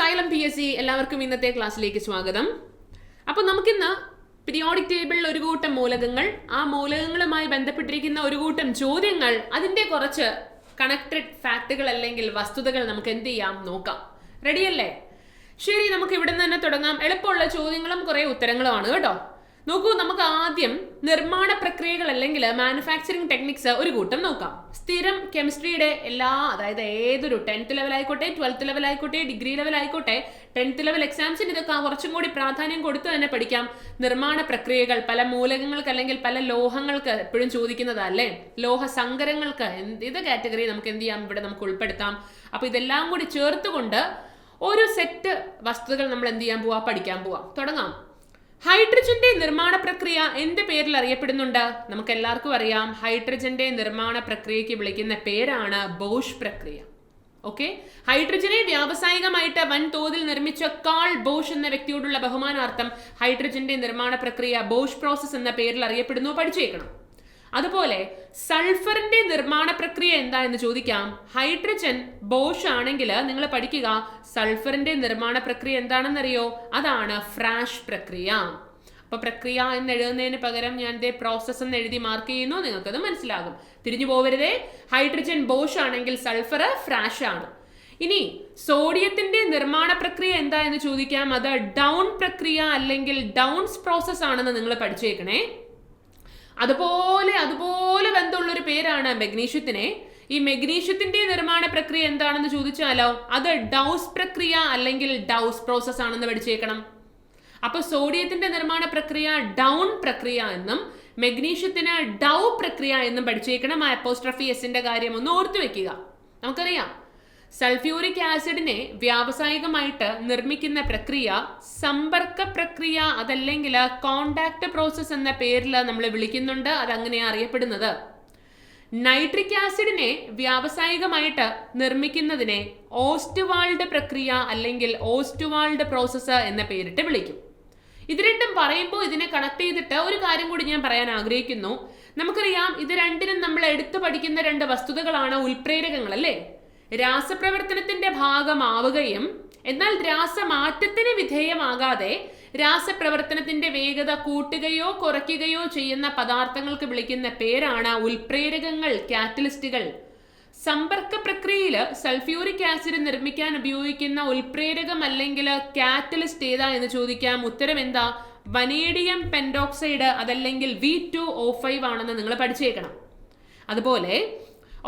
Xylem PSC എല്ലാവർക്കും ഇന്നത്തെ ക്ലാസ്സിലേക്ക് സ്വാഗതം. അപ്പോൾ നമുക്കിന്ന് പീരിയോഡിക് ടേബിളിൽ ഒരു കൂട്ടം മൂലകങ്ങൾ, ആ മൂലകങ്ങളുമായി ബന്ധപ്പെട്ടിരിക്കുന്ന ഒരു കൂട്ടം ചോദ്യങ്ങൾ, അതിൻ്റെ കുറച്ച് കണക്റ്റഡ് ഫാക്റ്റുകൾ അല്ലെങ്കിൽ വസ്തുതകൾ നമുക്ക് എന്ത് ചെയ്യാം നോക്കാം. റെഡിയല്ലേ? ശരി, നമുക്ക് ഇവിടെ നിന്ന് തന്നെ തുടങ്ങാം. എളുപ്പമുള്ള ചോദ്യങ്ങളും കുറേ ഉത്തരങ്ങളുമാണ് കേട്ടോ. നോക്കൂ, നമുക്ക് ആദ്യം നിർമ്മാണ പ്രക്രിയകൾ അല്ലെങ്കിൽ മാനുഫാക്ചറിങ് ടെക്നിക്സ് ഒരു കൂട്ടം നോക്കാം. സ്ഥിരം കെമിസ്ട്രിയുടെ അതായത് ഏതൊരു 10th ലെവൽ ആയിക്കോട്ടെ, 12th ലെവൽ ആയിക്കോട്ടെ, ഡിഗ്രി ലെവൽ ആയിക്കോട്ടെ, 10th ലെവൽ എക്സാംസിന് ഇതൊക്കെ കുറച്ചും കൂടി പ്രാധാന്യം കൊടുത്ത് തന്നെ പഠിക്കാം. നിർമ്മാണ പ്രക്രിയകൾ പല മൂലകങ്ങൾക്ക് അല്ലെങ്കിൽ പല ലോഹങ്ങൾക്ക് എപ്പോഴും ചോദിക്കുന്നതല്ലേ, ലോഹ സങ്കരങ്ങൾക്ക് ഇത് കാറ്റഗറി നമുക്ക് എന്ത് ചെയ്യാം, ഇവിടെ നമുക്ക് ഉൾപ്പെടുത്താം. അപ്പൊ ഇതെല്ലാം കൂടി ചേർത്തുകൊണ്ട് ഒരു സെറ്റ് വസ്തുതകൾ നമ്മൾ എന്ത് ചെയ്യാൻ പോവാ, പഠിക്കാൻ പോവാം. തുടങ്ങാം. ഹൈഡ്രജന്റെ നിർമ്മാണ പ്രക്രിയ എന്ത് പേരിൽ അറിയപ്പെടുന്നുണ്ട്? നമുക്ക് എല്ലാവർക്കും അറിയാം, ഹൈഡ്രജന്റെ നിർമ്മാണ പ്രക്രിയയ്ക്ക് വിളിക്കുന്ന പേരാണ് ബോഷ് പ്രക്രിയ. ഓക്കെ, ഹൈഡ്രജനെ വ്യാവസായികമായിട്ട് വൻതോതിൽ നിർമ്മിച്ച കാൾ ബോഷ് എന്ന വ്യക്തിയോടുള്ള ബഹുമാനാർത്ഥം ഹൈഡ്രജന്റെ നിർമ്മാണ പ്രക്രിയ ബോഷ് പ്രോസസ് എന്ന പേരിൽ അറിയപ്പെടുന്നു. പഠിച്ചേക്കണം. അതുപോലെ സൾഫറിന്റെ നിർമ്മാണ പ്രക്രിയ എന്താ എന്ന് ചോദിക്കാം. ഹൈഡ്രജൻ ബോഷ് ആണെങ്കിൽ നിങ്ങൾ പഠിക്കുക, സൾഫറിന്റെ നിർമ്മാണ പ്രക്രിയ എന്താണെന്നറിയോ? അതാണ് ഫ്രാഷ് പ്രക്രിയ. അപ്പൊ പ്രക്രിയ എന്ന് എഴുതുന്നതിന് പകരം ഞാൻ പ്രോസസ് എന്ന് എഴുതി മാർക്ക് ചെയ്യുന്നു, നിങ്ങൾക്കത് മനസ്സിലാകും. തിരിഞ്ഞു പോവരുതേ. ഹൈഡ്രജൻ ബോഷ് ആണെങ്കിൽ സൾഫർ ഫ്രാഷ് ആണ്. ഇനി സോഡിയത്തിന്റെ നിർമ്മാണ പ്രക്രിയ എന്താ എന്ന് ചോദിക്കാം. അത് ഡൗൺ പ്രക്രിയ അല്ലെങ്കിൽ ഡൗൺസ് പ്രോസസ് ആണെന്ന് നിങ്ങൾ പഠിച്ചേക്കണേ. അതുപോലെ ബന്ധമുള്ളൊരു പേരാണ് മെഗ്നീഷ്യത്തിനെ. ഈ മെഗ്നീഷ്യത്തിന്റെ നിർമ്മാണ പ്രക്രിയ എന്താണെന്ന് ചോദിച്ചാലോ, അത് ഡൗസ് പ്രക്രിയ അല്ലെങ്കിൽ ഡൗസ് പ്രോസസ് ആണെന്ന് പഠിച്ചേക്കണം. അപ്പൊ സോഡിയത്തിന്റെ നിർമ്മാണ പ്രക്രിയ ഡൗൺ പ്രക്രിയ എന്നും മെഗ്നീഷ്യത്തിന് ഡൗ പ്രക്രിയ എന്നും പഠിച്ചേക്കണം. ആ അപ്പോസ്ട്രഫി എസിന്റെ കാര്യം ഒന്ന് ഓർത്തു വെക്കുക. നമുക്കറിയാം, സൾഫ്യൂരിക് ആസിഡിനെ വ്യാവസായികമായിട്ട് നിർമ്മിക്കുന്ന പ്രക്രിയ സമ്പർക്ക പ്രക്രിയ, അതല്ലെങ്കിൽ കോണ്ടാക്ട് പ്രോസസ് എന്ന പേരിൽ നമ്മൾ വിളിക്കുന്നുണ്ട്. അതങ്ങനെയാണ് അറിയപ്പെടുന്നത്. നൈട്രിക് ആസിഡിനെ വ്യാവസായികമായിട്ട് നിർമ്മിക്കുന്നതിനെ ഓസ്റ്റ്വാൾഡ് പ്രക്രിയ അല്ലെങ്കിൽ ഓസ്റ്റ്വാൾഡ് പ്രോസസ് എന്ന പേരിട്ട് വിളിക്കും. ഇത് രണ്ടും പറയുമ്പോൾ ഇതിനെ കണക്ട് ചെയ്തിട്ട് ഒരു കാര്യം കൂടി ഞാൻ പറയാൻ ആഗ്രഹിക്കുന്നു. നമുക്കറിയാം, ഇത് രണ്ടിനും നമ്മൾ എടുത്തു പഠിക്കുന്ന രണ്ട് വസ്തുതകളാണ് ഉൽപ്രേരകങ്ങൾ അല്ലേ. രാസപ്രവർത്തനത്തിന്റെ ഭാഗമാവുകയും എന്നാൽ രാസമാറ്റത്തിന് വിധേയമാകാതെ രാസപ്രവർത്തനത്തിന്റെ വേഗത കൂട്ടുകയോ കുറയ്ക്കുകയോ ചെയ്യുന്ന പദാർത്ഥങ്ങൾക്ക് വിളിക്കുന്ന പേരാണ് ഉൽപ്രേരകങ്ങൾ, കാറ്റലിസ്റ്റുകൾ. സമ്പർക്ക പ്രക്രിയയിൽ സൾഫ്യൂരിക് ആസിഡ് നിർമ്മിക്കാൻ ഉപയോഗിക്കുന്ന ഉൽപ്രേരകം അല്ലെങ്കിൽ കാറ്റലിസ്റ്റ് ഏതാ എന്ന് ചോദിക്കാം. ഉത്തരം എന്താ? വനേഡിയം പെന്റോക്സൈഡ്, അതല്ലെങ്കിൽ V2O5 ആണെന്ന് നിങ്ങൾ പഠിച്ചേക്കണം. അതുപോലെ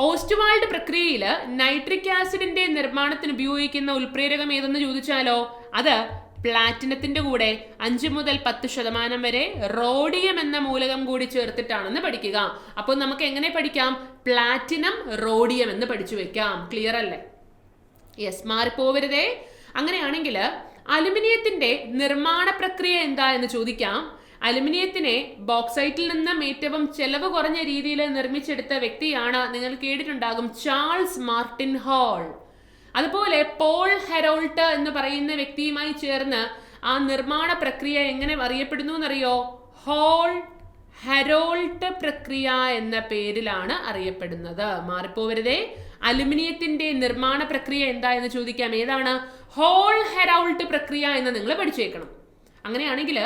ഓസ്റ്റ്വാൾഡ് പ്രക്രിയയിൽ നൈട്രിക് ആസിഡിന്റെ നിർമ്മാണത്തിന് ഉപയോഗിക്കുന്ന ഉൽപ്രേരകം ഏതെന്ന് ചോദിച്ചാലോ, അത് പ്ലാറ്റിനത്തിന്റെ കൂടെ 5 മുതൽ 10% വരെ റോഡിയം എന്ന മൂലകം കൂടി ചേർത്തിട്ടാണെന്ന് പഠിക്കുക. അപ്പോൾ നമുക്ക് എങ്ങനെ പഠിക്കാം? പ്ലാറ്റിനം റോഡിയം എന്ന് പഠിച്ചു വെക്കാം. ക്ലിയർ അല്ലേ? യെസ്, മാറിപ്പോവരുതേ. അങ്ങനെയാണെങ്കിൽ അലുമിനിയത്തിന്റെ നിർമ്മാണ പ്രക്രിയ എന്താ എന്ന് ചോദിക്കാം. അലുമിനിയത്തിനെ ബോക്സൈറ്റിൽ നിന്നും ഏറ്റവും ചെലവ് കുറഞ്ഞ രീതിയിൽ നിർമ്മിച്ചെടുത്ത വ്യക്തിയാണ്, നിങ്ങൾ കേട്ടിട്ടുണ്ടാകും, ചാൾസ് മാർട്ടിൻ ഹാൾ. അതുപോലെ പോൾ ഹെറോൾട്ട് എന്ന് പറയുന്ന വ്യക്തിയുമായി ചേർന്ന് ആ നിർമ്മാണ പ്രക്രിയ എങ്ങനെ അറിയപ്പെടുന്നു എന്നറിയോ? ഹോൾ ഹെറോൾട്ട് പ്രക്രിയ എന്ന പേരിലാണ് അറിയപ്പെടുന്നത്. മാറിപ്പോവരുതേ. അലുമിനിയത്തിന്റെ നിർമ്മാണ പ്രക്രിയ എന്താ എന്ന് ചോദിക്കാം. ഏതാണ്? ഹോൾ ഹെറോൾട്ട് പ്രക്രിയ എന്ന് നിങ്ങൾ പഠിച്ചേക്കണം. അങ്ങനെയാണെങ്കിൽ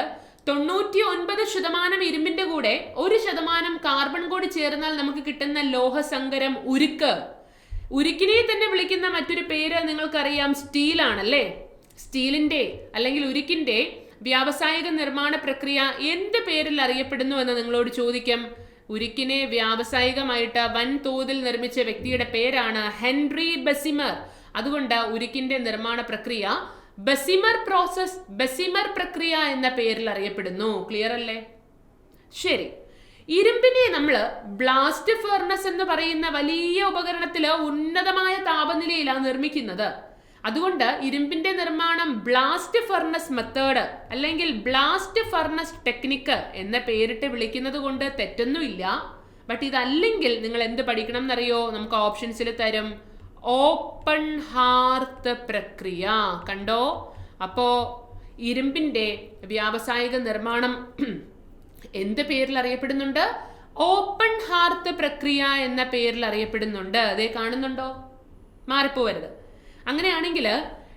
99% ഇരുമ്പിന്റെ കൂടെ 1% കാർബൺ കൂടി ചേർന്നാൽ നമുക്ക് കിട്ടുന്ന ലോഹസങ്കരം ഉരുക്ക്. ഉരുക്കിനെ തന്നെ വിളിക്കുന്ന മറ്റൊരു പേര് നിങ്ങൾക്കറിയാം, സ്റ്റീൽ ആണല്ലേ. സ്റ്റീലിന്റെ അല്ലെങ്കിൽ ഉരുക്കിന്റെ വ്യാവസായിക നിർമ്മാണ പ്രക്രിയ എന്ത് പേരിൽ അറിയപ്പെടുന്നു എന്ന് നിങ്ങളോട് ചോദിക്കും. ഉരുക്കിനെ വ്യാവസായികമായിട്ട് വൻതോതിൽ നിർമ്മിച്ച വ്യക്തിയുടെ പേരാണ് ഹെൻറി ബെസിമർ. അതുകൊണ്ട് ഉരുക്കിന്റെ നിർമ്മാണ പ്രക്രിയ ബെസിമർ പ്രോസസ്, ബെസിമർ പ്രക്രിയ എന്ന പേരിൽ അറിയപ്പെടുന്നു. ക്ലിയർ അല്ലേ? ശരി, ഇരുമ്പിനെ നമ്മൾ ബ്ലാസ്റ്റ് ഫർണസ് എന്ന് പറയുന്ന വലിയ ഉപകരണത്തില് ഉന്നതമായ താപനിലയിലാണ് നിർമ്മിക്കുന്നത്. അതുകൊണ്ട് ഇരുമ്പിന്റെ നിർമ്മാണം ബ്ലാസ്റ്റ് ഫർണസ് മെത്തേഡ് അല്ലെങ്കിൽ ബ്ലാസ്റ്റ് ഫർണസ് ടെക്നിക്ക് എന്ന പേരിട്ട് വിളിക്കുന്നത് കൊണ്ട് തെറ്റൊന്നുമില്ല. ബട്ട് ഇതല്ലെങ്കിൽ നിങ്ങൾ എന്ത് പഠിക്കണം എന്നറിയോ? നമുക്ക് ഓപ്ഷൻസിൽ തരും, ഓപ്പൺ ഹാർത്ത് പ്രക്രിയ. കണ്ടോ? അപ്പോ ഇരുമ്പിന്റെ വ്യാവസായിക നിർമ്മാണം എന്ത് പേരിൽ അറിയപ്പെടുന്നുണ്ട്? ഓപ്പൺ ഹാർത്ത് പ്രക്രിയ എന്ന പേരിൽ അറിയപ്പെടുന്നുണ്ട്. അതേ കാണുന്നുണ്ടോ? മാറിപ്പോവരുത്. അങ്ങനെയാണെങ്കിൽ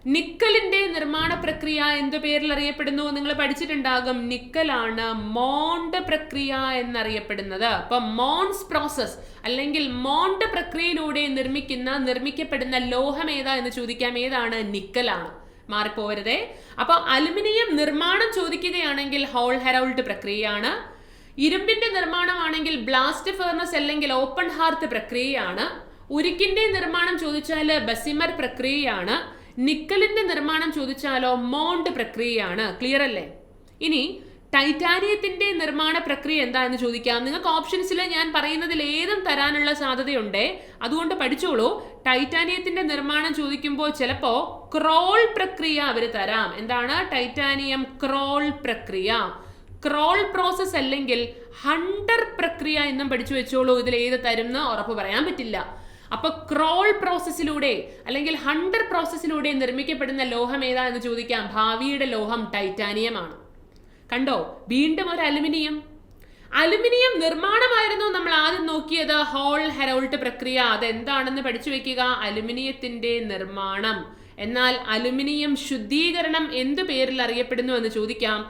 നിക്കലിന്റെ നിർമ്മാണ പ്രക്രിയ എന്ത് പേരിൽ അറിയപ്പെടുന്നു? നിങ്ങൾ പഠിച്ചിട്ടുണ്ടാകും. നിക്കലാണ് മോണ്ട് പ്രക്രിയ എന്നറിയപ്പെടുന്നത്. അപ്പൊ മോൺസ് പ്രോസസ് അല്ലെങ്കിൽ മോണ്ട് പ്രക്രിയയിലൂടെ നിർമ്മിക്കപ്പെടുന്ന ലോഹം ഏതാ എന്ന് ചോദിക്കാം. ഏതാണ്? നിക്കലാണ്. മാറിപ്പോവരുതേ. അപ്പൊ അലുമിനിയം നിർമ്മാണം ചോദിക്കുകയാണെങ്കിൽ ഹോൾ ഹെറൗൾട്ട് പ്രക്രിയയാണ്. ഇരുമ്പിന്റെ നിർമ്മാണമാണെങ്കിൽ ബ്ലാസ്റ്റ് ഫർണസ് അല്ലെങ്കിൽ ഓപ്പൺ ഹാർത്ത് പ്രക്രിയയാണ്. ഉരുക്കിന്റെ നിർമ്മാണം ചോദിച്ചാൽ ബസിമർ പ്രക്രിയയാണ്. നിക്കലിന്റെ നിർമ്മാണം ചോദിച്ചാലോ മോണ്ട് പ്രക്രിയയാണ്. ക്ലിയർ അല്ലേ? ഇനി ടൈറ്റാനിയത്തിന്റെ നിർമ്മാണ പ്രക്രിയ എന്താ എന്ന് ചോദിക്കാം. നിങ്ങൾക്ക് ഓപ്ഷൻസിൽ ഞാൻ പറയുന്നതിൽ ഏതും തരാനുള്ള സാധ്യതയുണ്ട്, അതുകൊണ്ട് പഠിച്ചോളൂ. ടൈറ്റാനിയത്തിന്റെ നിർമ്മാണം ചോദിക്കുമ്പോൾ ചിലപ്പോ ക്രോൾ പ്രക്രിയ അവർ തരാം. എന്താണ്? ടൈറ്റാനിയം ക്രോൾ പ്രക്രിയ, ക്രോൾ പ്രോസസ് അല്ലെങ്കിൽ ഹണ്ടർ പ്രക്രിയ എന്നും പഠിച്ചു വെച്ചോളൂ. ഇതിൽ ഏത് തരും എന്ന് ഉറപ്പ് പറയാൻ പറ്റില്ല. അപ്പൊ ക്രോൾ പ്രോസസ്സിലൂടെ അല്ലെങ്കിൽ ഹണ്ടർ പ്രോസസ്സിലൂടെ നിർമ്മിക്കപ്പെടുന്ന ലോഹം ഏതാ എന്ന് ചോദിക്കാം. ഭാവിയുടെ ലോഹം ടൈറ്റാനിയം ആണ്. കണ്ടോ? വീണ്ടും ഒരു അലുമിനിയം. അലുമിനിയം നിർമ്മാണമായിരുന്നു നമ്മൾ ആദ്യം നോക്കിയത്. ഹോൾ ഹെറൗൾട്ട് പ്രക്രിയ അതെന്താണെന്ന് പഠിച്ചു വെക്കുക. അലുമിനിയത്തിന്റെ നിർമ്മാണം. എന്നാൽ അലുമിനിയം ശുദ്ധീകരണം എന്തു പേരിൽ അറിയപ്പെടുന്നു എന്ന് ചോദിക്കാം.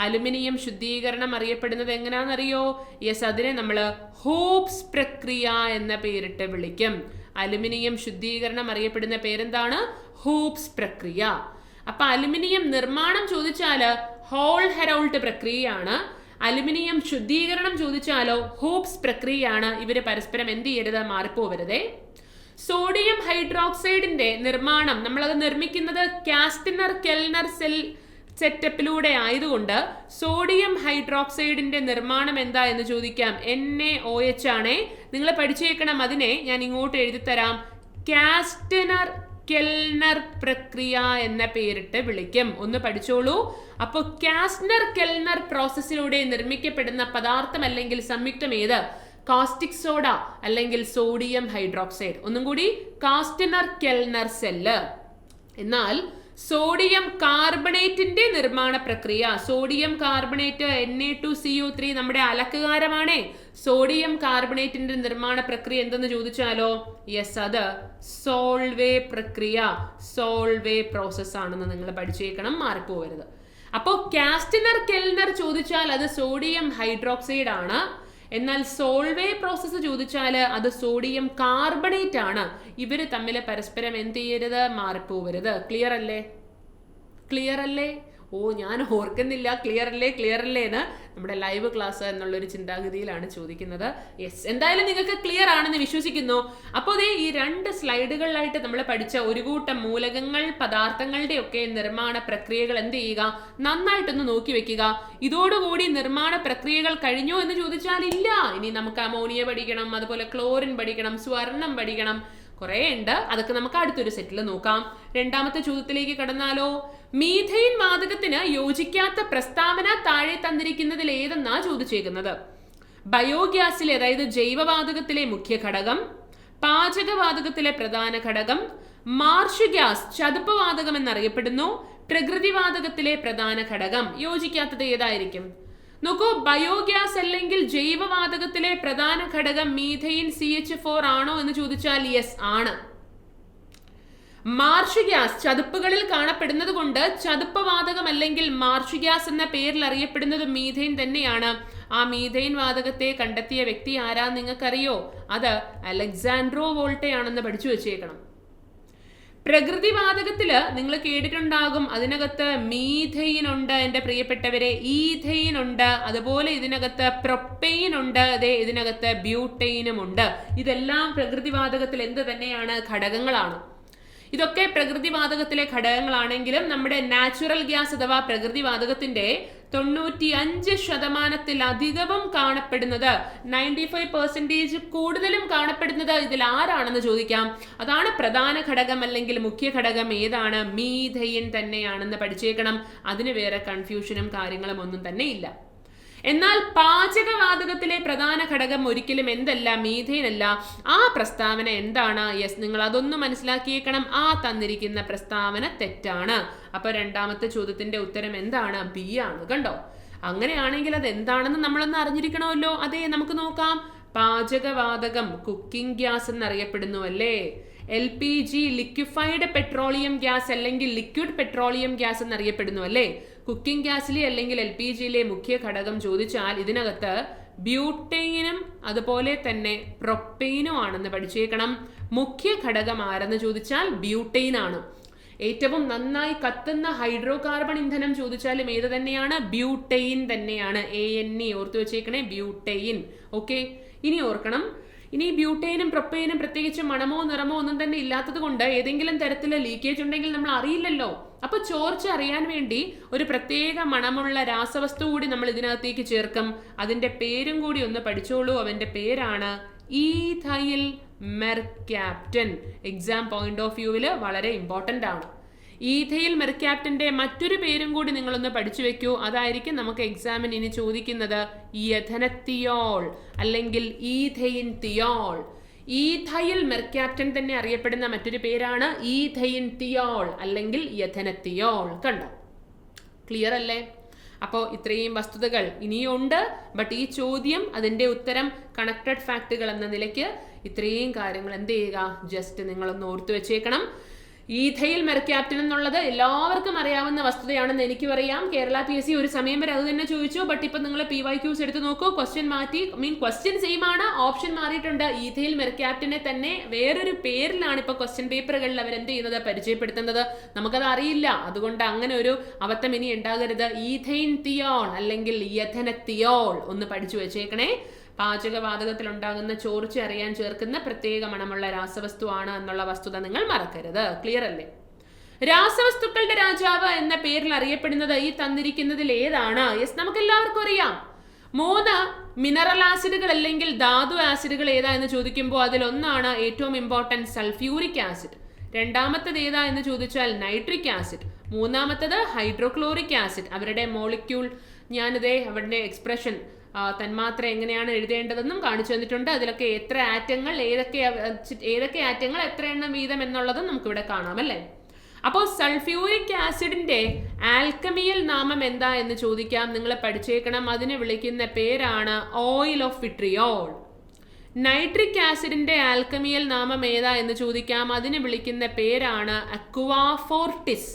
അലുമിനിയം ശുദ്ധീകരണം അറിയപ്പെടുന്നത് എങ്ങനെയാണെന്നറിയോ? യെസ്, അതിനെ നമ്മൾ ഹൂപ്സ് പ്രക്രിയ എന്ന പേരിട്ട് വിളിക്കും. അലുമിനിയം ശുദ്ധീകരണം അറിയപ്പെടുന്ന പേരെന്താണ്? ഹൂപ്സ് പ്രക്രിയ. അപ്പൊ അലുമിനിയം നിർമ്മാണം ചോദിച്ചാല് ഹോൾ ഹെറൗൾട്ട് പ്രക്രിയയാണ്. അലുമിനിയം ശുദ്ധീകരണം ചോദിച്ചാലോ ഹൂപ്സ് പ്രക്രിയയാണ്. ഇവര് പരസ്പരം എന്ത് ചെയ്യരുത്? മാറിപ്പോവരുതേ. സോഡിയം ഹൈഡ്രോക്സൈഡിന്റെ നിർമ്മാണം നമ്മളത് നിർമ്മിക്കുന്നത് കാസ്റ്റനർ കെൽനർ സെൽ സെറ്റപ്പിലൂടെ ആയതുകൊണ്ട് സോഡിയം ഹൈഡ്രോക്സൈഡിന്റെ നിർമ്മാണം എന്താ എന്ന് ചോദിക്കാം. NaOH ആണേ. നിങ്ങൾ പഠിച്ചേക്കണം. അതിനെ ഞാൻ ഇങ്ങോട്ട് എഴുതി തരാം. കാസ്റ്റനർ കെൽനർ പ്രക്രിയ എന്ന പേരിട്ട് വിളിക്കും. ഒന്ന് പഠിച്ചോളൂ. അപ്പോൾ കാസ്റ്റനർ കെൽനർ പ്രോസസ്സിലൂടെ നിർമ്മിക്കപ്പെടുന്ന പദാർത്ഥം അല്ലെങ്കിൽ സംയുക്തം ഏത്? കാസ്റ്റിക് സോഡ അല്ലെങ്കിൽ സോഡിയം ഹൈഡ്രോക്സൈഡ്. ഒന്നും കൂടി, കാസ്റ്റനർ കെൽനർ സെല്ല്. എന്നാൽ സോഡിയം കാർബണേറ്റിന്റെ നിർമ്മാണ പ്രക്രിയ, സോഡിയം കാർബണേറ്റ് Na2CO3 നമ്മുടെ അലക്കുകാരമാണേ. സോഡിയം കാർബണേറ്റിന്റെ നിർമ്മാണ പ്രക്രിയ എന്തെന്ന് ചോദിച്ചാലോ യെസ്, അത് സോൾവേ പ്രക്രിയ, സോൾവേ പ്രോസസ് ആണെന്ന് നിങ്ങൾ പഠിച്ചേക്കണം. മാറിപ്പോവരുത്. അപ്പോൾ കാസ്റ്റനർ കെൽനർ ചോദിച്ചാൽ അത് സോഡിയം ഹൈഡ്രോക്സൈഡ് ആണ്. എന്നാൽ സോൾവേ പ്രോസസ്സ് ചോദിച്ചാൽ അത് സോഡിയം കാർബണേറ്റ് ആണ്. ഇവര് തമ്മിൽ പരസ്പരം എന്ത് ചെയ്യരുത്? മാറിപ്പോവരുത്. ക്ലിയർ അല്ലേ? ക്ലിയർ അല്ലേ? ഓ, ഞാൻ ഓർക്കുന്നില്ല ക്ലിയർ അല്ലേ ക്ലിയർ അല്ലേ എന്ന്. നമ്മുടെ ലൈവ് ക്ലാസ് എന്നുള്ളൊരു ചിന്താഗതിയിലാണ് ചോദിക്കുന്നത്. യെസ്, എന്തായാലും നിങ്ങൾക്ക് ക്ലിയർ ആണെന്ന് വിശ്വസിക്കുന്നു. അപ്പോൾ ഈ 2 സ്ലൈഡുകളിലായിട്ട് നമ്മൾ പഠിച്ച ഒരു കൂട്ടം മൂലകങ്ങൾ, പദാർത്ഥങ്ങളുടെ ഒക്കെ നിർമ്മാണ പ്രക്രിയകൾ എന്ത് ചെയ്യുക? നന്നായിട്ടൊന്ന് നോക്കി വെക്കുക. ഇതോടുകൂടി നിർമ്മാണ പ്രക്രിയകൾ കഴിഞ്ഞോ എന്ന് ചോദിച്ചാൽ ഇല്ല. ഇനി നമുക്ക് അമോണിയ പഠിക്കണം, അതുപോലെ ക്ലോറിൻ പഠിക്കണം, സ്വർണം പഠിക്കണം, കുറെ ഉണ്ട്. അതൊക്കെ നമുക്ക് അടുത്തൊരു സെറ്റിൽ നോക്കാം. രണ്ടാമത്തെ ചോദ്യത്തിലേക്ക് കടന്നാലോ? മീഥെയിൻ വാതകത്തിന് യോജിക്കാത്ത പ്രസ്താവന താഴെ തന്നിരിക്കുന്നതിൽ ഏതെന്നാ ചോദിച്ചേക്കുന്നത്. ബയോഗ്യാസിലെ അതായത് ജൈവവാതകത്തിലെ മുഖ്യ ഘടകം, പാചകവാതകത്തിലെ പ്രധാന ഘടകം, മാർഷ് ഗ്യാസ് ചതുപ്പ് വാതകം എന്നറിയപ്പെടുന്നു, പ്രകൃതിവാതകത്തിലെ പ്രധാന ഘടകം. യോജിക്കാത്തത് ഏതായിരിക്കും? നോക്കൂ, ബയോഗ്യാസ് അല്ലെങ്കിൽ ജൈവവാതകത്തിലെ പ്രധാന ഘടകം മീഥെയിൻ CH4 ആണോ എന്ന് ചോദിച്ചാൽ യെസ് ആണ്. മാർഷ് ഗ്യാസ് ചതുപ്പുകളിൽ കാണപ്പെടുന്നത് കൊണ്ട് ചതുപ്പ് വാതകം അല്ലെങ്കിൽ മാർഷ് ഗ്യാസ് എന്ന പേരിൽ അറിയപ്പെടുന്നത് മീഥെയിൻ തന്നെയാണ്. ആ മീഥെയിൻ വാതകത്തെ കണ്ടെത്തിയ വ്യക്തി ആരാ നിങ്ങൾക്കറിയോ? അത് അലക്സാൻഡ്രോ വോൾട്ടെ ആണെന്ന് പഠിച്ചു വെച്ചേക്കണം. പ്രകൃതിവാതകത്തില് നിങ്ങൾ കേട്ടിട്ടുണ്ടാകും, അതിനകത്ത് മീഥെയിൻ ഉണ്ട് എൻ്റെ പ്രിയപ്പെട്ടവരെ, ഈഥെയിൻ ഉണ്ട്, അതുപോലെ ഇതിനകത്ത് പ്രൊപ്പെയിൻ ഉണ്ട്, അതെ ഇതിനകത്ത് ബ്യൂട്ടെയിനും ഉണ്ട്. ഇതെല്ലാം പ്രകൃതിവാതകത്തിൽ എന്ത് തന്നെയാണ്? ഘടകങ്ങളാണ്. ഇതൊക്കെ പ്രകൃതിവാതകത്തിലെ ഘടകങ്ങളാണെങ്കിലും നമ്മുടെ നാച്ചുറൽ ഗ്യാസ് അഥവാ പ്രകൃതിവാതകത്തിന്റെ 95% കാണപ്പെടുന്നത്, 95% കൂടുതലും കാണപ്പെടുന്നത് ഇതിൽ ആരാണെന്ന് ചോദിക്കാം. അതാണ് പ്രധാന ഘടകം അല്ലെങ്കിൽ മുഖ്യ ഘടകം. ഏതാണ്? മീഥെയിൻ തന്നെയാണെന്ന് പഠിച്ചേക്കണം. അതിന് വേറെ കൺഫ്യൂഷനും കാര്യങ്ങളും ഒന്നും തന്നെ ഇല്ല. എന്നാൽ പാചകവാതകത്തിലെ പ്രധാന ഘടകം ഒരിക്കലും എന്തല്ല? മീഥെയിൻ അല്ല. ആ പ്രസ്താവന എന്താണ്? യെസ്, നിങ്ങൾ അതൊന്നും മനസ്സിലാക്കിയേക്കണം. ആ തന്നിരിക്കുന്ന പ്രസ്താവന തെറ്റാണ്. അപ്പൊ രണ്ടാമത്തെ ചോദ്യത്തിന്റെ ഉത്തരം എന്താണ്? ബി ആണ്. കണ്ടോ? അങ്ങനെയാണെങ്കിൽ അത് എന്താണെന്ന് നമ്മളൊന്ന് അറിഞ്ഞിരിക്കണമല്ലോ. അതെ, നമുക്ക് നോക്കാം. പാചകവാതകം കുക്കിംഗ് ഗ്യാസ് എന്നറിയപ്പെടുന്നു അല്ലേ? LPG ലിക്വിഫൈഡ് പെട്രോളിയം ഗ്യാസ് അല്ലെങ്കിൽ ലിക്വിഡ് പെട്രോളിയം ഗ്യാസ് എന്നറിയപ്പെടുന്നു അല്ലേ. കുക്കിംഗ് ഗ്യാസിലെ അല്ലെങ്കിൽ LPGയിലെ മുഖ്യ ഘടകം ചോദിച്ചാൽ ഇതിനകത്ത് ബ്യൂട്ടെയിനും അതുപോലെ തന്നെ പ്രൊപ്പെയിനും ആണെന്ന് പഠിച്ചേക്കണം. മുഖ്യ ഘടകം ആരെന്ന് ചോദിച്ചാൽ ബ്യൂട്ടെയിൻ ആണ്. ഏറ്റവും നന്നായി കത്തുന്ന ഹൈഡ്രോ കാർബൺ ഇന്ധനം ചോദിച്ചാലും ഏത് തന്നെയാണ്? ബ്യൂട്ടെയിൻ തന്നെയാണ്. ANE ഓർത്തു വെച്ചേക്കണേ, ബ്യൂട്ടെയിൻ. ഓക്കെ, ഇനി ഓർക്കണം, ഇനി ബ്യൂട്ടെയിനും പ്രൊപ്പെയിനും പ്രത്യേകിച്ച് മണമോ നിറമോ ഒന്നും തന്നെ ഇല്ലാത്തത് കൊണ്ട് ഏതെങ്കിലും തരത്തിൽ ലീക്കേജ് ഉണ്ടെങ്കിൽ നമ്മൾ അറിയില്ലല്ലോ. അപ്പൊ ചോർച്ച അറിയാൻ വേണ്ടി ഒരു പ്രത്യേക മണമുള്ള രാസവസ്തു കൂടി നമ്മൾ ഇതിനകത്തേക്ക് ചേർക്കും. അതിന്റെ പേരും കൂടി ഒന്ന് പഠിച്ചോളൂ. അവന്റെ പേരാണ് ethyl mercaptan. Exam point of വ്യൂവിൽ വളരെ ഇമ്പോർട്ടൻ്റ് ആണ്. ഈഥൈൽ മെർക്യാപ്റ്റന്റെ മറ്റൊരു പേരും കൂടി നിങ്ങളൊന്ന് പഠിച്ചു വെക്കൂ. അതായിരിക്കും നമുക്ക് എക്സാമിന് ഇനി ചോദിക്കുന്നത് എഥനത്തിയോൾ അല്ലെങ്കിൽ ഈഥൈൻ തിയോൾ. ഈഥൈൽ മെർക്യാപ്റ്റൻ തന്നെ അറിയപ്പെടുന്ന മറ്റൊരു പേരാണ് ഈഥൈൻ തിയോൾ അല്ലെങ്കിൽ എഥനത്തിയോൾ. കണ്ടോ, ക്ലിയർ അല്ലേ? അപ്പോൾ ഇത്രയും വസ്തുതകൾ ഇനിയുണ്ട്. ബട്ട് ഈ ചോദ്യം അതിൻ്റെ ഉത്തരം കണക്റ്റഡ് ഫാക്റ്റുകൾ എന്ന നിലയ്ക്ക് ഇത്രയും കാര്യങ്ങൾ എന്ത് ചെയ്യുക, ജസ്റ്റ് നിങ്ങളൊന്ന് ഓർത്തു വെച്ചേക്കണം. ഈഥൈൽ മെർക്യാപ്റ്റൻ എന്നുള്ളത് എല്ലാവർക്കും അറിയാവുന്ന വസ്തുതയാണെന്ന് എനിക്കും അറിയാം. കേരള PSC ഒരു സമയം വരെ അത് തന്നെ ചോദിച്ചു. ബട്ട് ഇപ്പം നിങ്ങൾ PYQs എടുത്ത് നോക്കൂ, ക്വസ്റ്റ്യൻ മാറ്റി, ക്വസ്റ്റ്യൻ സെയിം ആണ്, ഓപ്ഷൻ മാറിയിട്ടുണ്ട്. ഈഥൈൽ മെർക്യാപ്റ്റനെ തന്നെ വേറൊരു പേരിലാണ് ഇപ്പോൾ ക്വസ്റ്റ്യൻ പേപ്പറുകളിൽ അവരെന്ത് ചെയ്യുന്നത്, പരിചയപ്പെടുത്തുന്നത്. നമുക്കത് അറിയില്ല. അതുകൊണ്ട് അങ്ങനെ ഒരു അബദ്ധം ഇനി ഉണ്ടാകരുത്. ഈഥൈൻ തിയോൾ അല്ലെങ്കിൽ എഥനത്തിയോൾ ഒന്ന് പഠിച്ചു വെച്ചേക്കണേ. പാചകവാതകത്തിൽ ഉണ്ടാകുന്ന ചോർച്ച അറിയാൻ ചേർക്കുന്ന പ്രത്യേക മണമുള്ള രാസവസ്തുവാണ് എന്നുള്ള വസ്തുത നിങ്ങൾ മറക്കരുത്. ക്ലിയർ അല്ലേ? രാസവസ്തുക്കളുടെ രാജാവ് എന്ന പേരിൽ അറിയപ്പെടുന്നത് ഈ തന്നിരിക്കുന്നതിൽ ഏതാണ്? യെസ്, നമുക്ക് എല്ലാവർക്കും അറിയാം. 3 മിനറൽ ആസിഡുകൾ അല്ലെങ്കിൽ ധാതു ആസിഡുകൾ ഏതാ എന്ന് ചോദിക്കുമ്പോൾ അതിലൊന്നാണ് ഏറ്റവും ഇമ്പോർട്ടൻറ്റ് സൾഫ്യൂരിക് ആസിഡ്. രണ്ടാമത്തത് ഏതാ എന്ന് ചോദിച്ചാൽ നൈട്രിക് ആസിഡ്. മൂന്നാമത്തത് ഹൈഡ്രോക്ലോറിക് ആസിഡ്. അവരുടെ മോളിക്യൂൾ ഞാനിതേ അവരുടെ എക്സ്പ്രഷൻ തന്മാത്ര എങ്ങനെയാണ് എഴുതേണ്ടതെന്നും കാണിച്ചു തന്നിട്ടുണ്ട്. അതിലൊക്കെ എത്ര ആറ്റങ്ങൾ, ഏതൊക്കെ ആറ്റങ്ങൾ എത്ര എണ്ണം വീതം എന്നുള്ളതും നമുക്കിവിടെ കാണാം അല്ലേ. അപ്പോൾ സൾഫ്യൂരിക് ആസിഡിന്റെ ആൽക്കമിയൽ നാമം എന്താ എന്ന് ചോദിക്കാം. നിങ്ങൾ പഠിച്ചേക്കണം. അതിനെ വിളിക്കുന്ന പേരാണ് ഓയിൽ ഓഫ് വിട്രിയോൾ. നൈട്രിക് ആസിഡിന്റെ ആൽക്കമിയൽ നാമം ഏതാ എന്ന് ചോദിക്കാം. അതിനെ വിളിക്കുന്ന പേരാണ് അക്വാ ഫോർട്ടിസ്.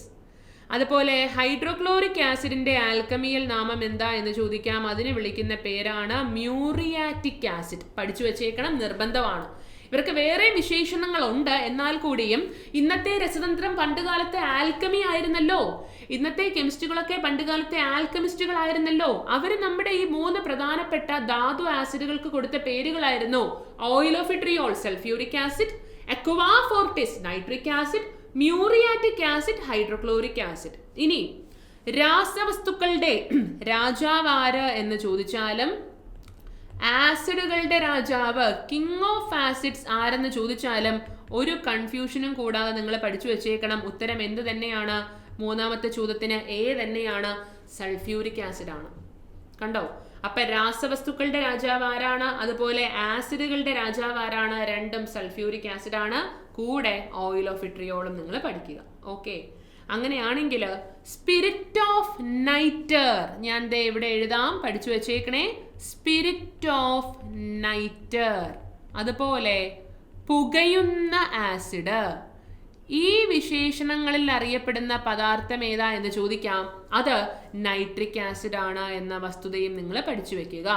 അതുപോലെ ഹൈഡ്രോക്ലോറിക് ആസിഡിന്റെ ആൽക്കമിയൽ നാമം എന്താ എന്ന് ചോദിക്കാം. അതിനെ വിളിക്കുന്ന പേരാണ് മ്യൂറിയാറ്റിക് ആസിഡ്. പഠിച്ചു വെച്ചേക്കണം, നിർബന്ധമാണ്. ഇവർക്ക് വേറെ വിശേഷണങ്ങളുണ്ട്. എന്നാൽ കൂടിയും ഇന്നത്തെ രസതന്ത്രം പണ്ടുകാലത്തെ ആൽക്കമി ആയിരുന്നല്ലോ. ഇന്നത്തെ കെമിസ്റ്റുകളൊക്കെ പണ്ടുകാലത്തെ ആൽക്കമിസ്റ്റുകളായിരുന്നല്ലോ. അവർ നമ്മുടെ ഈ 3 പ്രധാനപ്പെട്ട ധാതു ആസിഡുകൾക്ക് കൊടുത്ത പേരുകളായിരുന്നു oil of vitriol sulphuric acid, aqua fortis nitric acid, muriatic acid hydrochloric acid. ഇനി രാസവസ്തുക്കളുടെ രാജാവാര് എന്ന് ചോദിച്ചാലും ആസിഡുകളുടെ രാജാവ് കിങ് ഓഫ് ആസിഡ്സ് ആരെന്ന് ചോദിച്ചാലും ഒരു കൺഫ്യൂഷനും കൂടാതെ നിങ്ങൾ പഠിച്ചു വെച്ചേക്കണം. ഉത്തരം എന്ത് തന്നെയാണ്? മൂന്നാമത്തെ ചോദ്യത്തിന് A തന്നെയാണ്, സൾഫ്യൂരിക് ആസിഡ് ആണ്. കണ്ടോ? അപ്പൊ രാസവസ്തുക്കളുടെ രാജാവ് ആരാണ്? അതുപോലെ ആസിഡുകളുടെ രാജാവ് ആരാണ്? രണ്ടും സൾഫ്യൂരിക് ആസിഡ് ആണ്. കൂടെ ഓയിൽ ഓഫ് വിട്രിയോളും നിങ്ങൾ പഠിക്കുക. ഓക്കെ, അങ്ങനെയാണെങ്കിൽ സ്പിരിറ്റ് ഓഫ് നൈറ്റർ ഞാൻ ദേ ഇവിടെ എഴുതാം, പഠിച്ചു വെച്ചേക്കണേ. സ്പിരിറ്റ് ഓഫ് നൈറ്റർ, അതുപോലെ പുകയുന്ന ആസിഡ്, ഈ വിശേഷണങ്ങളിൽ അറിയപ്പെടുന്ന പദാർത്ഥം ഏതാ എന്ന് ചോദിക്കാം. അത് നൈട്രിക് ആസിഡ് ആണ് എന്ന വസ്തുതയും നിങ്ങൾ പഠിച്ചു വെക്കുക.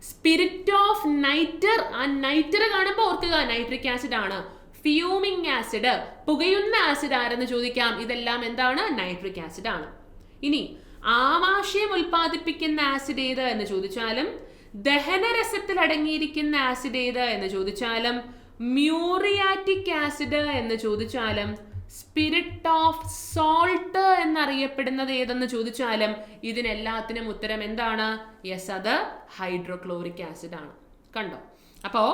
സ്പിരിറ്റ് ഓഫ് നൈറ്റർ, ആ നൈറ്റർ കാണുമ്പോൾ ഓർക്കുക നൈട്രിക് ആസിഡ് ആണ്. ഫ്യൂമിംഗ് ആസിഡ്, പുകയുന്ന ആസിഡ് ആരെന്ന് ചോദിക്കാം. ഇതെല്ലാം എന്താണ്? നൈട്രിക് ആസിഡ് ആണ്. ഇനി ആമാശയം ഉൽപ്പാദിപ്പിക്കുന്ന ആസിഡ് ഏത് എന്ന് ചോദിച്ചാലും, ദഹനരസത്തിൽ അടങ്ങിയിരിക്കുന്ന ആസിഡ് ഏത് എന്ന് ചോദിച്ചാലും, മ്യൂറിയാറ്റിക് ആസിഡ് എന്ന് ചോദിച്ചാലും, സ്പിരിറ്റ് ഓഫ് സോൾട്ട് എന്നറിയപ്പെടുന്നത് ഏതെന്ന് ചോദിച്ചാലും, ഇതിനെല്ലാത്തിനും ഉത്തരം എന്താണ്? യെസ്, അത് ഹൈഡ്രോക്ലോറിക് ആസിഡ് ആണ്. കണ്ടോ? അപ്പോൾ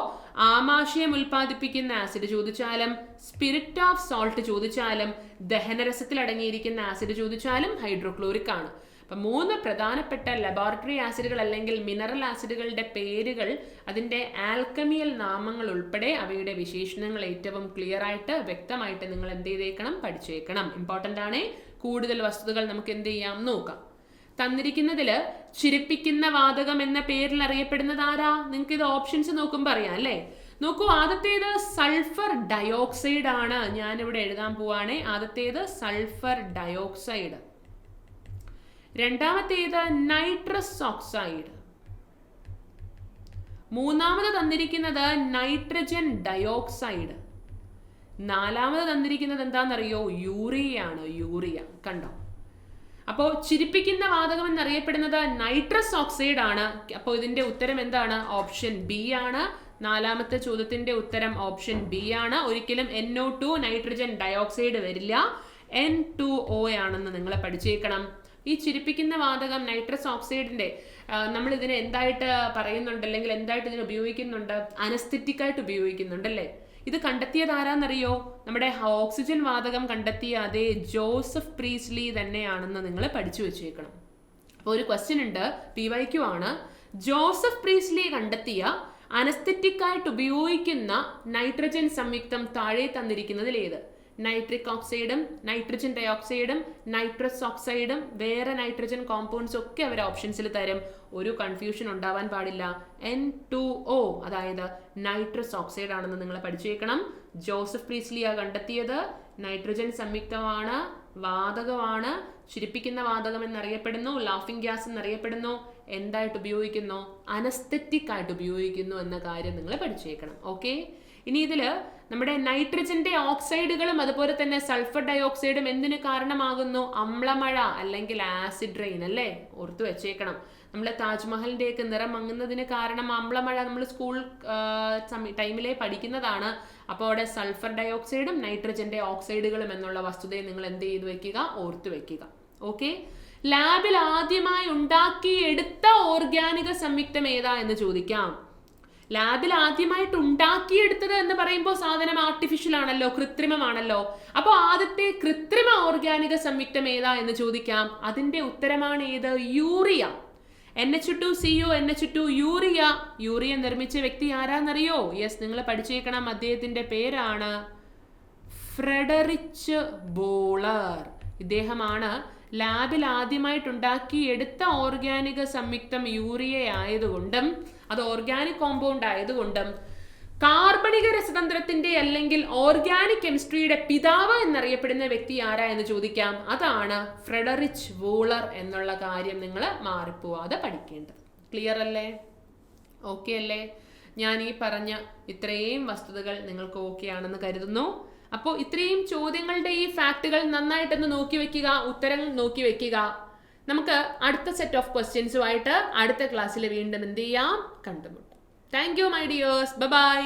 ആമാശയം ഉൽപ്പാദിപ്പിക്കുന്ന ആസിഡ് ചോദിച്ചാലും, സ്പിരിറ്റ് ഓഫ് സോൾട്ട് ചോദിച്ചാലും, ദഹനരസത്തിൽ അടങ്ങിയിരിക്കുന്ന ആസിഡ് ചോദിച്ചാലും ഹൈഡ്രോക്ലോറിക് ആണ്. അപ്പം 3 പ്രധാനപ്പെട്ട ലബോറട്ടറി ആസിഡുകൾ അല്ലെങ്കിൽ മിനറൽ ആസിഡുകളുടെ പേരുകൾ, അതിൻ്റെ ആൽക്കമിയൽ നാമങ്ങൾ ഉൾപ്പെടെ അവയുടെ വിശേഷണങ്ങൾ ഏറ്റവും ക്ലിയർ ആയിട്ട് വ്യക്തമായിട്ട് നിങ്ങൾ എന്ത് ചെയ്തേക്കണം? പഠിച്ചേക്കണം. ഇമ്പോർട്ടൻ്റ് ആണ്. കൂടുതൽ വസ്തുതകൾ നമുക്ക് എന്ത് ചെയ്യാം നോക്കാം. തന്നിരിക്കുന്നതിൽ ചിരിപ്പിക്കുന്ന വാതകം എന്ന പേരിൽ അറിയപ്പെടുന്നത് ആരാ? നിങ്ങൾക്ക് ഇത് ഓപ്ഷൻസ് നോക്കുമ്പോൾ അറിയാം അല്ലേ. നോക്കൂ, ആദ്യത്തേത് സൾഫർ ഡയോക്സൈഡ് ആണ്. ഞാനിവിടെ എഴുതാൻ പോവാണ്. ആദ്യത്തേത് സൾഫർ ഡയോക്സൈഡ്, രണ്ടാമത്തേത് നൈട്രസ് ഓക്സൈഡ്, മൂന്നാമത് തന്നിരിക്കുന്നത് നൈട്രജൻ ഡയോക്സൈഡ്, നാലാമത് തന്നിരിക്കുന്നത് എന്താണെന്നറിയോ? യൂറിയയാണ്. യൂറിയ. കണ്ടോ? അപ്പോൾ ചിരിപ്പിക്കുന്ന വാതകം എന്നറിയപ്പെടുന്നത് നൈട്രസ് ഓക്സൈഡ് ആണ്. അപ്പോൾ ഇതിന്റെ ഉത്തരം എന്താണ്? ഓപ്ഷൻ ബി ആണ്. നാലാമത്തെ ചോദ്യത്തിന്റെ ഉത്തരം ഓപ്ഷൻ ബി ആണ്. ഒരിക്കലും NO2 നൈട്രജൻ ഡയോക്സൈഡ് വരില്ല, N2O ആണെന്ന് നിങ്ങൾ പഠിച്ചേക്കണം. ഈ ചിരിപ്പിക്കുന്ന വാതകം നൈട്രസ് ഓക്സൈഡിന്റെ നമ്മൾ ഇതിനെ എന്തായിട്ട് പറയുന്നുണ്ട്, അല്ലെങ്കിൽ എന്തായിട്ട് ഇതിനെ ഉപയോഗിക്കുന്നുണ്ട്? അനസ്തെറ്റിക് ആയിട്ട് ഉപയോഗിക്കുന്നുണ്ട് അല്ലേ? ഇത് കണ്ടെത്തിയത് ആരാന്നറിയോ? നമ്മുടെ ഓക്സിജൻ വാതകം കണ്ടെത്തിയ അതേ ജോസഫ് പ്രീസ്ലി തന്നെയാണെന്ന് നിങ്ങൾ പഠിച്ചു വെച്ചേക്കണം. അപ്പോൾ ഒരു ക്വസ്റ്റ്യൻ ഉണ്ട്, PYQ ആണ്. ജോസഫ് പ്രീസ്ലി കണ്ടെത്തിയ അനസ്തെറ്റിക് ആയിട്ട് ഉപയോഗിക്കുന്ന നൈട്രജൻ സംയുക്തം താഴെ തന്നിരിക്കുന്നതിൽ ഏത്? നൈട്രിക് ഓക്സൈഡും നൈട്രജൻ ഡയോക്സൈഡും നൈട്രസ് ഓക്സൈഡും വേറെ നൈട്രജൻ കോമ്പൗണ്ട്സ് ഒക്കെ അവർ ഓപ്ഷൻസിൽ തരും. ഒരു കൺഫ്യൂഷൻ ഉണ്ടാവാൻ പാടില്ല. N2O അതായത് നൈട്രസ് ഓക്സൈഡ് ആണെന്ന് നിങ്ങൾ പഠിച്ചേക്കണം. ജോസഫ് പ്രീസ്ലിയാ കണ്ടെത്തിയത്. നൈട്രജൻ സംയുക്തമാണ്, വാതകമാണ്, ചിരിപ്പിക്കുന്ന വാതകം എന്നറിയപ്പെടുന്നു, ലാഫിംഗ് ഗ്യാസ് എന്നറിയപ്പെടുന്നു. എന്തായിട്ട് ഉപയോഗിക്കുന്നു? അനസ്തെറ്റിക് ആയിട്ട് ഉപയോഗിക്കുന്നു എന്ന കാര്യം നിങ്ങൾ പഠിച്ചേക്കണം. ഓക്കെ, ഇനി ഇതില് നമ്മുടെ നൈട്രജന്റെ ഓക്സൈഡുകളും അതുപോലെ തന്നെ സൾഫർ ഡയോക്സൈഡും എന്തിനു കാരണമാകുന്നു? അമ്ലമഴ അല്ലെങ്കിൽ ആസിഡ് റെയിൻ അല്ലേ? ഓർത്തു വെച്ചേക്കണം. നമ്മളെ താജ്മഹലിന്റെ ഒക്കെ നിറം മങ്ങുന്നതിന് കാരണം അമ്ലമഴ. നമ്മൾ സ്കൂൾ ടൈമിലെ പഠിക്കുന്നതാണ്. അപ്പോൾ അവിടെ സൾഫർ ഡയോക്സൈഡും നൈട്രജന്റെ ഓക്സൈഡുകളും എന്നുള്ള വസ്തുതയെ നിങ്ങൾ എന്ത് ചെയ്തു വെക്കുക? ഓർത്തു വെക്കുക. ഓക്കെ, ലാബിൽ ആദ്യമായി ഉണ്ടാക്കിയെടുത്ത ഓർഗാനിക സംയുക്തം ഏതാ എന്ന് ചോദിക്കാം. ലാബിൽ ആദ്യമായിട്ട് ഉണ്ടാക്കിയെടുത്തത് എന്ന് പറയുമ്പോൾ സാധനം ആർട്ടിഫിഷ്യൽ ആണല്ലോ, കൃത്രിമമാണല്ലോ. അപ്പോൾ ആദ്യത്തെ കൃത്രിമ ഓർഗാനിക സംയുക്തം ഏതാ എന്ന് ചോദിക്കാം. അതിന്റെ ഉത്തരമാണ് ഏത്? Urea. NH2CO NH2 urea. Urea നിർമ്മിച്ച വ്യക്തി ആരാന്നറിയോ? യെസ്, നിങ്ങൾ പഠിച്ചേക്കണം. അദ്ദേഹത്തിന്റെ പേരാണ് ഫ്രെഡറിച്ച് ബോളർ. ഇദ്ദേഹമാണ് ലാബിൽ ആദ്യമായിട്ടുണ്ടാക്കി എടുത്ത ഓർഗാനിക സംയുക്തം യൂറിയ ആയതുകൊണ്ടും അത് ഓർഗാനിക് കോമ്പൗണ്ട് ആയതുകൊണ്ടും കാർബണിക രസതന്ത്രത്തിന്റെ അല്ലെങ്കിൽ ഓർഗാനിക് കെമിസ്ട്രിയുടെ പിതാവ് എന്നറിയപ്പെടുന്ന വ്യക്തി ആരാ എന്ന് ചോദിക്കാം. അതാണ് ഫ്രെഡറിച്ച് വൂളർ എന്നുള്ള കാര്യം നിങ്ങൾ മാറിപ്പോവാതെ പഠിക്കേണ്ടത്. ക്ലിയർ അല്ലേ? ഓക്കെ അല്ലേ? ഞാൻ ഈ പറഞ്ഞ ഇത്രയും വസ്തുതകൾ നിങ്ങൾക്ക് ഓക്കെ ആണെന്ന് കരുതുന്നു. അപ്പോൾ ഇത്രയും ചോദ്യങ്ങളുടെ ഈ ഫാക്ടുകൾ നന്നായിട്ടൊന്ന് നോക്കി വെക്കുക, ഉത്തരങ്ങൾ നോക്കി വെക്കുക. നമുക്ക് അടുത്ത സെറ്റ് ഓഫ് ക്വസ്റ്റ്യൻസുമായിട്ട് അടുത്ത ക്ലാസ്സിൽ വീണ്ടും എന്ത് ചെയ്യാം? കണ്ടുമുട്ടാം. Thank you my dears. By.